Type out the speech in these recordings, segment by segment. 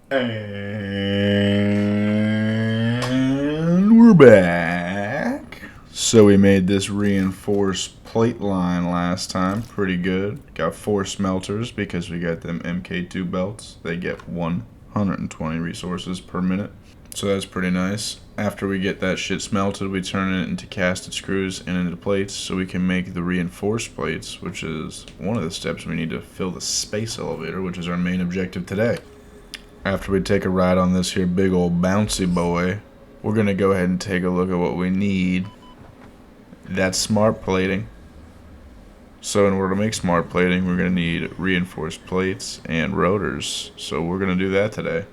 And we're back. So we made this reinforced plate line last time. Pretty good. Got 4 smelters because we got them MK2 belts. They get 120 resources per minute. So that's pretty nice. After we get that shit smelted, we turn it into casted screws and into plates so we can make the reinforced plates, which is one of the steps we need to fill the space elevator, which is our main objective today. After we take a ride on this here big old bouncy boy, we're going to go ahead and take a look at what we need. That's smart plating. So in order to make smart plating, we're going to need reinforced plates and rotors. So we're going to do that today.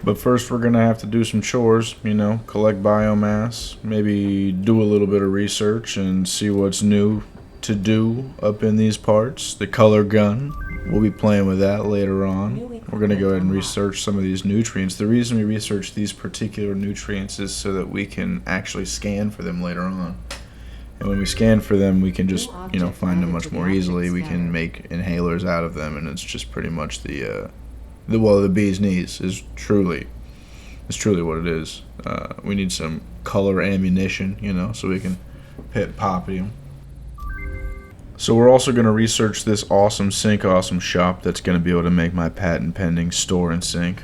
But first we're going to have to do some chores, collect biomass, maybe do a little bit of research and see what's new to do up in these parts. The color gun, we'll be playing with that later on. We're going to go ahead and research some of these nutrients. The reason we research these particular nutrients is so that we can actually scan for them later on. And when we scan for them, we can just, find them much more easily. We can make inhalers out of them, and it's just pretty much the bee's knees is truly what it is. We need some color ammunition, so we can hit poppy. So we're also going to research this awesome shop that's going to be able to make my patent pending store and sink.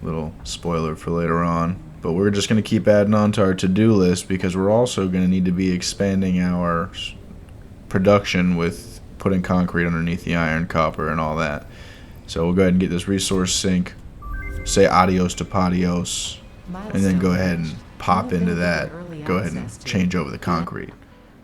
Little spoiler for later on. But we're just going to keep adding on to our to-do list because we're also going to need to be expanding our production with putting concrete underneath the iron, copper, and all that. So we'll go ahead and get this resource sink, say adios to patios, and then go ahead and pop into that. Go ahead and change over the concrete.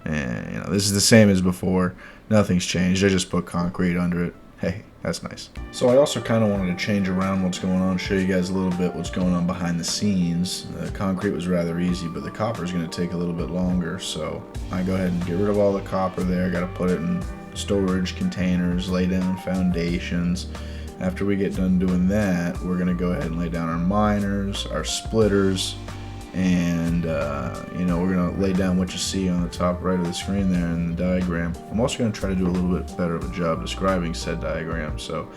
And this is the same as before. Nothing's changed. I just put concrete under it. Hey, that's nice. So I also kind of wanted to change around what's going on, show you guys a little bit what's going on behind the scenes. The concrete was rather easy, but the copper is going to take a little bit longer. So I go ahead and get rid of all the copper there. I got to put it in storage containers, lay down foundations. After we get done doing that, we're going to go ahead and lay down our miners, our splitters, and we're going to lay down what you see on the top right of the screen there in the diagram. I'm also going to try to do a little bit better of a job describing said diagram. So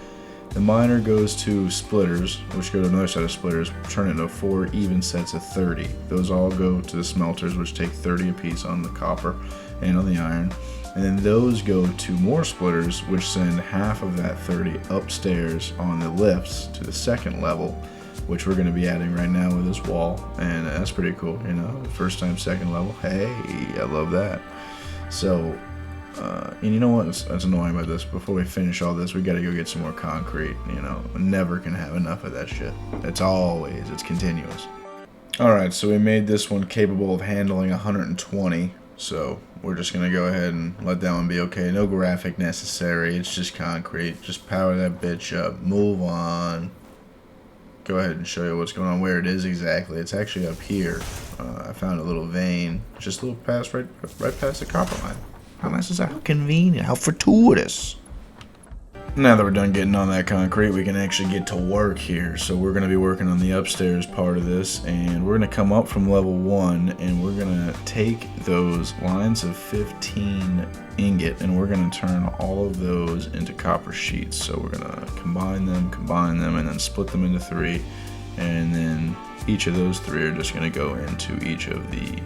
the miner goes to splitters, which go to another set of splitters, turn it into 4 even sets of 30. Those all go to the smelters, which take 30 apiece on the copper and on the iron. And then those go to more splitters, which send half of that 30 upstairs on the lifts to the second level, which we're going to be adding right now with this wall. And that's pretty cool, first time second level. Hey, I love that. So, and you know what's annoying about this? Before we finish all this, we got to go get some more concrete. Never can have enough of that shit. It's continuous. Alright, so we made this one capable of handling 120. So we're just going to go ahead and let that one be okay. No graphic necessary. It's just concrete. Just power that bitch up. Move on. Go ahead and show you what's going on, where it is exactly. It's actually up here. I found a little vein. Just a little past, right past the copper line. How nice is that? How convenient. How fortuitous. Now that we're done getting on that concrete, we can actually get to work here. So we're going to be working on the upstairs part of this, and we're going to come up from level 1, and we're going to take those lines of 15 ingot, and we're going to turn all of those into copper sheets. So we're going to combine them, and then split them into 3, and then each of those 3 are just going to go into each of the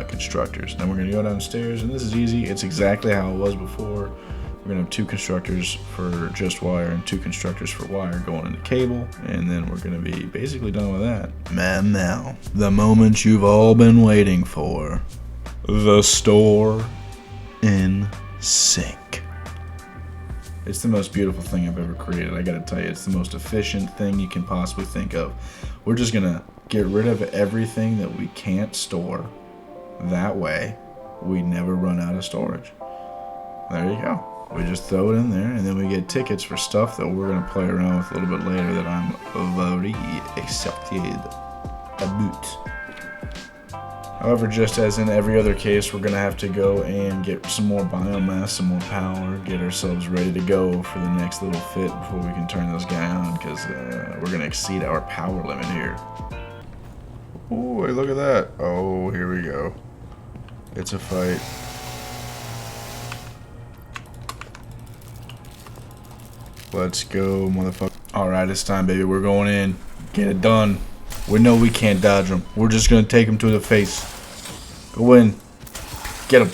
constructors. Then we're going to go downstairs, and this is easy. It's exactly how it was before. We're going to have 2 constructors for just wire and 2 constructors for wire going into cable, and then we're going to be basically done with that. And now, the moment you've all been waiting for. The store in sink. It's the most beautiful thing I've ever created. I gotta tell you, it's the most efficient thing you can possibly think of. We're just going to get rid of everything that we can't store. That way, we never run out of storage. There you go. We just throw it in there, and then we get tickets for stuff that we're going to play around with a little bit later that I'm very excited about. However, just as in every other case, we're going to have to go and get some more biomass, some more power, get ourselves ready to go for the next little fit before we can turn this guy on, because we're going to exceed our power limit here. Oh, hey, look at that. Oh, here we go. It's a fight. Let's go, motherfucker. Alright, it's time, baby. We're going in. Get it done. We know we can't dodge them. We're just gonna take him to the face. Go in. Get him.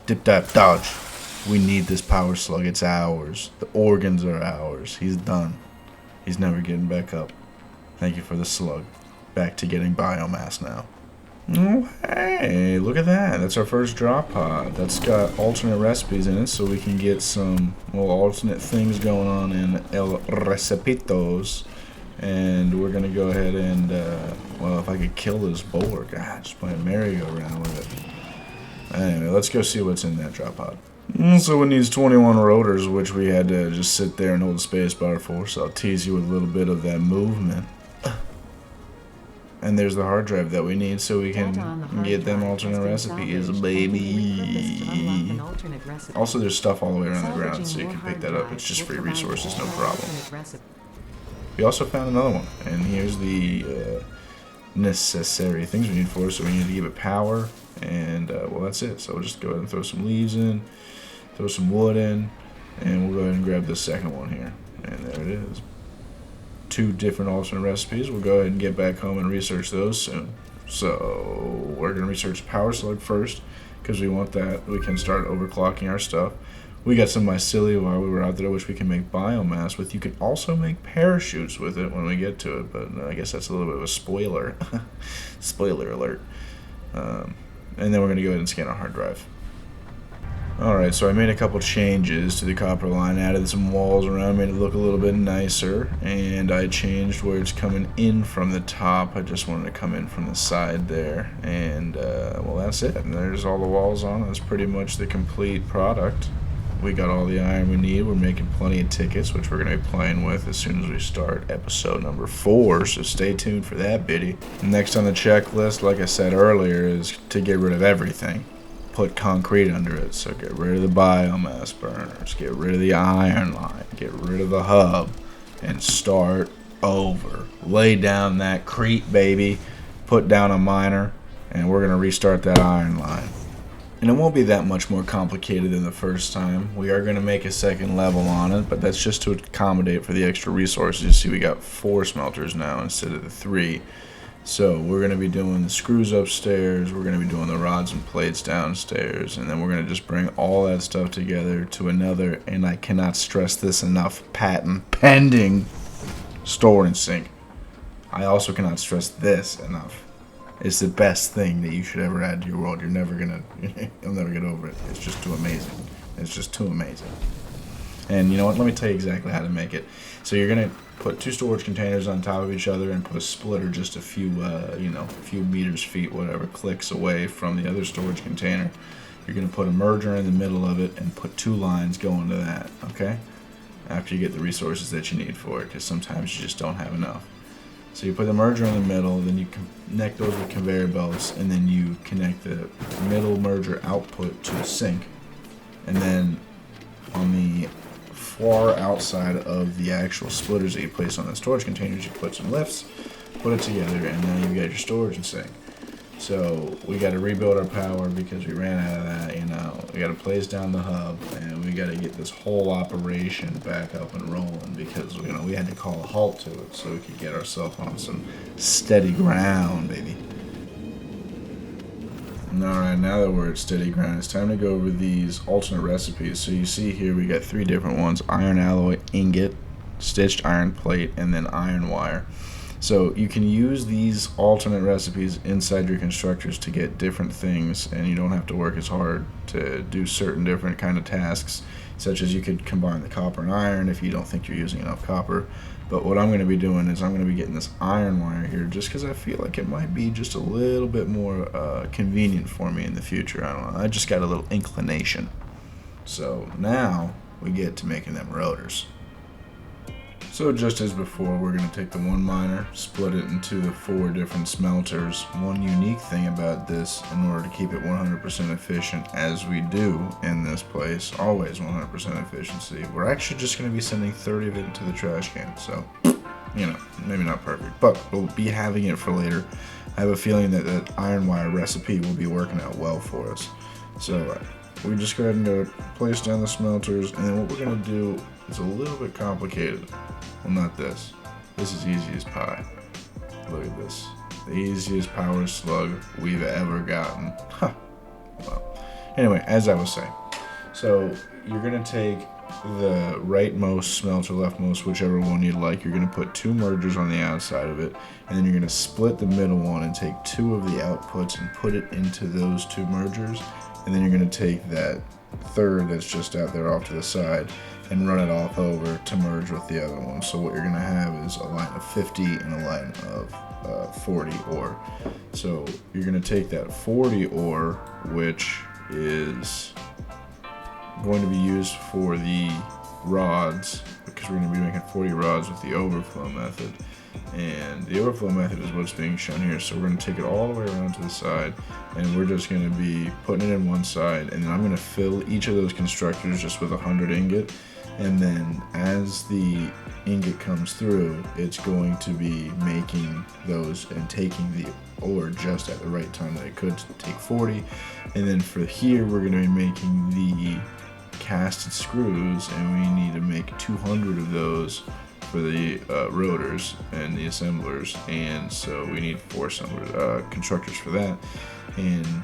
Dip, dive, dodge. We need this power slug. It's ours. The organs are ours. He's done. He's never getting back up. Thank you for the slug. Back to getting biomass now. Oh, hey, look at that. That's our first drop pod. That's got alternate recipes in it, so we can get some alternate things going on in El Recipitos. And we're going to go ahead and, well, if I could kill this boar, God, just play a merry-go-round with it. Anyway, let's go see what's in that drop pod. So it needs 21 rotors, which we had to just sit there and hold the space bar for, so I'll tease you with a little bit of that movement. And there's the hard drive that we need so we can get them alternate recipes, baby. Also, there's stuff all the way around the ground, so you can pick that up. It's just free resources, no problem. We also found another one, and here's the necessary things we need for it. So we need to give it power, and well, that's it. So we'll just go ahead and throw some leaves in, throw some wood in, and we'll go ahead and grab the second one here. And there it is. 2 different alternate recipes. We'll go ahead and get back home and research those soon. So we're going to research power slug first, because we want that. We can start overclocking our stuff. We got some mycelia while we were out there, which we can make biomass with. You can also make parachutes with it when we get to it, but I guess that's a little bit of a spoiler. Spoiler alert. And then we're going to go ahead and scan our hard drive. Alright, so I made a couple changes to the copper line, added some walls around, made it look a little bit nicer, and I changed where it's coming in from the top. I just wanted to come in from the side there, and well, that's it. And there's all the walls on. That's pretty much the complete product. We got all the iron we need. We're making plenty of tickets, which we're going to be playing with as soon as we start episode number 4, so stay tuned for that biddy. Next on the checklist, like I said earlier, is to get rid of everything. Put concrete under it, so get rid of the biomass burners, get rid of the iron line, get rid of the hub, and start over. Lay down that crete, baby, put down a miner, and we're going to restart that iron line. And it won't be that much more complicated than the first time. We are going to make a second level on it, but that's just to accommodate for the extra resources. You see we got 4 smelters now instead of the 3. So we're going to be doing the screws upstairs, we're going to be doing the rods and plates downstairs, and then we're going to just bring all that stuff together to another, and I cannot stress this enough, patent pending store and sink. I also cannot stress this enough. It's the best thing that you should ever add to your world. You'll never get over it. It's just too amazing. It's just too amazing. And you know what? Let me tell you exactly how to make it. So you're going to put 2 storage containers on top of each other and put a splitter just a few, a few meters, feet, whatever, clicks away from the other storage container. You're going to put a merger in the middle of it and put 2 lines going to that, okay? After you get the resources that you need for it, because sometimes you just don't have enough. So you put the merger in the middle, then you connect those with conveyor belts, and then you connect the middle merger output to a sink. And then on the far outside of the actual splitters that you place on the storage containers, you put some lifts, put it together, and now you've got your storage and sink. So we got to rebuild our power because we ran out of that, we got to place down the hub, and we got to get this whole operation back up and rolling because, we had to call a halt to it so we could get ourselves on some steady ground, baby. Alright, now that we're at steady ground, it's time to go over these alternate recipes. So you see here we got 3 different ones: iron alloy ingot, stitched iron plate, and then iron wire. So you can use these alternate recipes inside your constructors to get different things, and you don't have to work as hard to do certain different kind of tasks, such as you could combine the copper and iron if you don't think you're using enough copper. But what I'm going to be doing is I'm going to be getting this iron wire here just because I feel like it might be just a little bit more convenient for me in the future. I don't know. I just got a little inclination. So now we get to making them rotors. So just as before, we're going to take the 1 miner, split it into the 4 different smelters. One unique thing about this, in order to keep it 100% efficient, as we do in this place, always 100% efficiency, we're actually just going to be sending 30 of it into the trash can. So, maybe not perfect, but we'll be having it for later. I have a feeling that that iron wire recipe will be working out well for us. So we just go ahead and go place down the smelters, and then what we're going to do is a little bit complicated. Well, not this. This is easy as pie. Look at this. The easiest power slug we've ever gotten. Huh. Well, anyway, as I was saying. So you're going to take the rightmost smelter, leftmost, whichever one you like. You're going to put 2 mergers on the outside of it, and then you're going to split the middle one and take 2 of the outputs and put it into those 2 mergers, and then you're going to take that third that's just out there off to the side and run it off over to merge with the other one. So what you're going to have is a line of 50 and a line of 40 ore. So you're going to take that 40 ore, which is going to be used for the rods, because we're going to be making 40 rods with the overflow method, and the overflow method is what's being shown here. So we're going to take it all the way around to the side, and we're just going to be putting it in one side, and then I'm going to fill each of those constructors just with 100 ingot, and then as the ingot comes through, it's going to be making those and taking the ore just at the right time that it could take 40. And then for here, we're going to be making the casted screws, and we need to make 200 of those for the rotors and the assemblers, and so we need 4 assemblers, constructors for that. And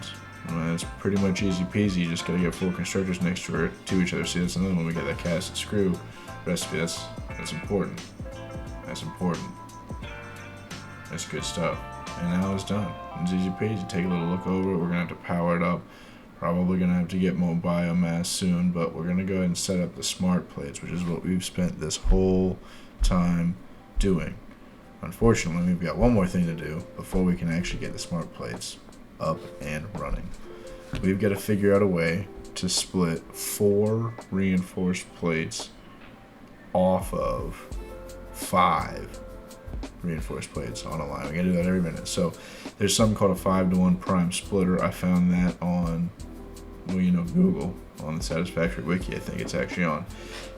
it's pretty much easy peasy. You just gotta get 4 constructors next to each other. See, that's another one. We got that casted screw recipe. That's important. That's important. That's good stuff. And now it's done. It's easy peasy. Take a little look over it. We're gonna have to power it up. Probably going to have to get more biomass soon, but we're going to go ahead and set up the smart plates, which is what we've spent this whole time doing. Unfortunately, we've got one more thing to do before we can actually get the smart plates up and running. We've got to figure out a way to split 4 reinforced plates off of 5 reinforced plates on a line. We got to do that every minute. So there's something called a 5-to-1 prime splitter. I found that on Google, on the Satisfactory wiki, I think it's actually on.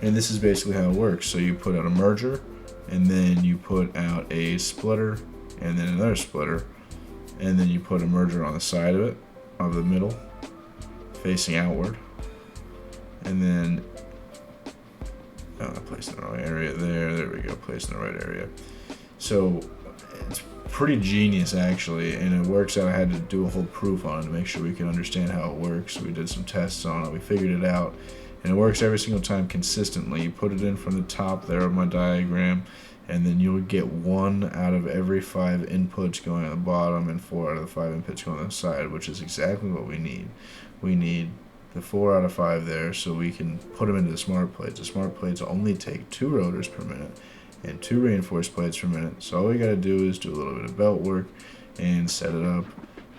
And this is basically how it works. So you put out a merger, and then you put out a splitter, and then another splitter, and then you put a merger on the side of it, of the middle, facing outward. And then, I placed in the right area there we go, placed in the right area. So it's pretty genius, actually, and it works out. I had to do a whole proof on it to make sure we could understand how it works. We did some tests on it, we figured it out, and it works every single time consistently. You put it in from the top there of my diagram, and then you'll get 1 out of every 5 inputs going at the bottom and 4 out of the 5 inputs going on the side, which is exactly what we need. We need the 4 out of 5 there so we can put them into the smart plates. The smart plates only take 2 rotors per minute and 2 reinforced plates per minute. So all we gotta do is do a little bit of belt work and set it up,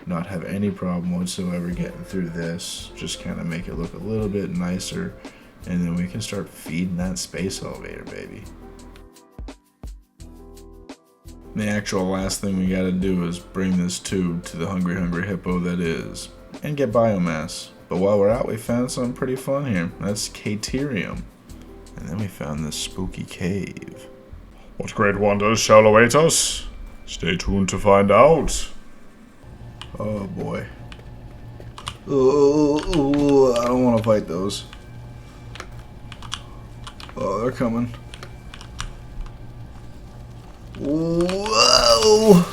not have any problem whatsoever getting through this, just kind of make it look a little bit nicer, and then we can start feeding that space elevator, baby. The actual last thing we gotta do is bring this tube to the hungry hippo that is, and get biomass. But while we're out, we found something pretty fun here. That's Caterium. And then we found this spooky cave. What great wonders shall await us? Stay tuned to find out. Oh boy. Oh, I don't want to fight those. Oh, they're coming. Whoa!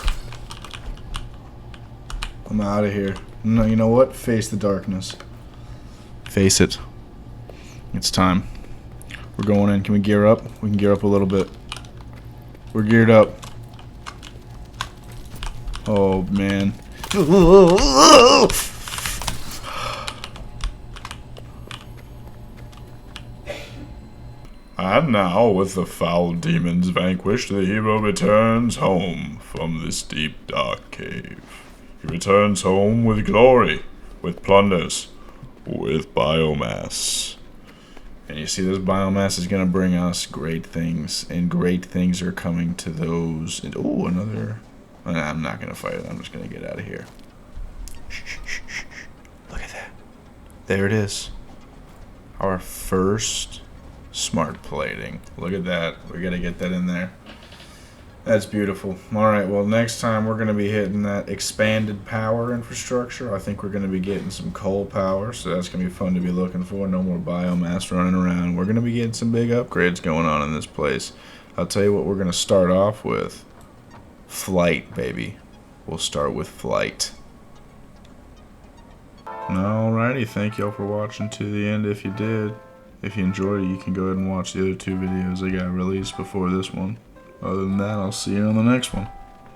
I'm out of here. No, you know what? Face the darkness. Face it. It's time. We're going in. Can we gear up? We can gear up a little bit. We're geared up. Oh, man. And now, with the foul demons vanquished, the hero returns home from this deep, dark cave. He returns home with glory, with plunders, with biomass. And you see, this biomass is going to bring us great things, and great things are coming to those. And oh, another. I'm not going to fight it. I'm just going to get out of here. Shh. Look at that. There it is. Our first smart plating. Look at that. We got to get that in there. That's beautiful. Alright, well, next time we're going to be hitting that expanded power infrastructure. I think we're going to be getting some coal power, so that's going to be fun to be looking for. No more biomass running around. We're going to be getting some big upgrades going on in this place. I'll tell you what we're going to start off with. Flight, baby. We'll start with flight. Alrighty, thank y'all for watching to the end if you did. If you enjoyed it, you can go ahead and watch the other 2 videos that got released before this one. Other than that, I'll see you on the next one.